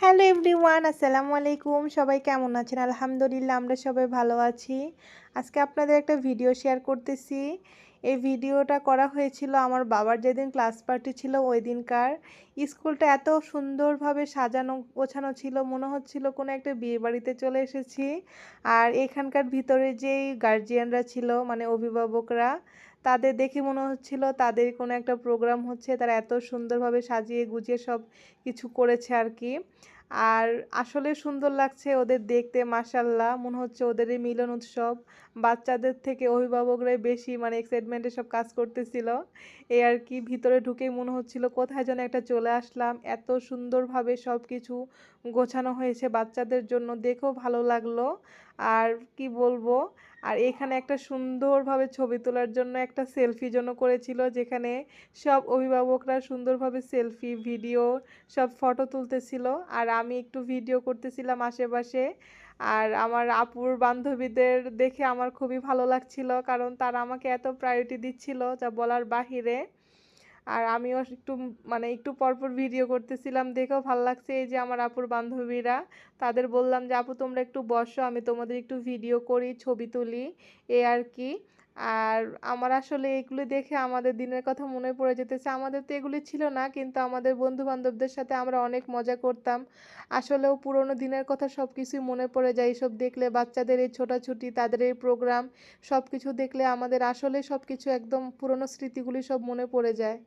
Hello everyone, আসসালামু আলাইকুম। সবাই কেমন আছেন? আলহামদুলিল্লাহ আমরা সবাই ভালো আছি। আজকে আপনাদের একটা ভিডিও শেয়ার করতেছি। এই ভিডিওটা করা হয়েছিল আমার বাবার যেদিন ক্লাস পার্টি ছিল ওই দিনকার। স্কুলটা এত সুন্দরভাবে সাজানো গোছানো ছিল, মনে হচ্ছিল কোনো একটা বিয়েবাড়িতে চলে এসেছি। আর এখানকার ভিতরে যেই গার্জিয়ানরা ছিল মানে অভিভাবকরা, তাদের দেখে মনে হচ্ছিল তাদের কোনো একটা প্রোগ্রাম হচ্ছে। তারা এত সুন্দরভাবে সাজিয়ে গুছিয়ে সব কিছু করেছে আর কি। আর আসলে সুন্দর লাগছে ওদের দেখতে, মাশাআল্লাহ মনে হচ্ছে ওদেরই মিলন উৎসব। বাচ্চাদের থেকে অভিভাবকরাই বেশি মানে এক্সাইটমেন্টে সব কাজ করতেছিল। এই আর কি, ভিতরে ঢুকেই মনে হচ্ছিল কোথায় যেন একটা চলে আসলাম। এত সুন্দরভাবে সব কিছু গোছানো হয়েছে বাচ্চাদের জন্য, দেখেও ভালো লাগলো। আর কি বলবো, আর এখানে একটা সুন্দরভাবে ছবি তোলার জন্য একটা সেলফি জন্য করেছিল, যেখানে সব অভিভাবকরা সুন্দরভাবে সেলফি ভিডিও সব ফটো তুলতেছিল আর আমি একটু ভিডিও করতেছিলাম আশেপাশে। আর আমার আপুর বান্ধবীদের দেখে আমার খুবই ভালো লাগছিল, কারণ তারা আমাকে এত প্রায়োরিটি দিচ্ছিল যা বলার বাহিরে। আর আমিও একটু মানে একটু পরপর ভিডিও করতেছিলাম, দেখেও ভালো লাগছে। এই যে আমার আপুর বান্ধবীরা, তাদের বললাম যে আপু তোমরা একটু বসো, আমি তোমাদের একটু ভিডিও করি, ছবি তুলি, এই আর কি। আর আমার আসলে এগুলো দেখে আমাদের দিনের কথা মনে পড়ে যেতেছে। আমাদের তো এগুলি ছিল না, কিন্তু আমাদের বন্ধু বান্ধবদের সাথে আমরা অনেক মজা করতাম। আসলেও পুরোনো দিনের কথা সব কিছুই মনে পড়ে যায় এসব দেখলে। বাচ্চাদের এই ছোটাছুটি, তাদের এই প্রোগ্রাম সব কিছু দেখলে আমাদের আসলে সব কিছু একদম পুরোনো স্মৃতিগুলি সব মনে পড়ে যায়।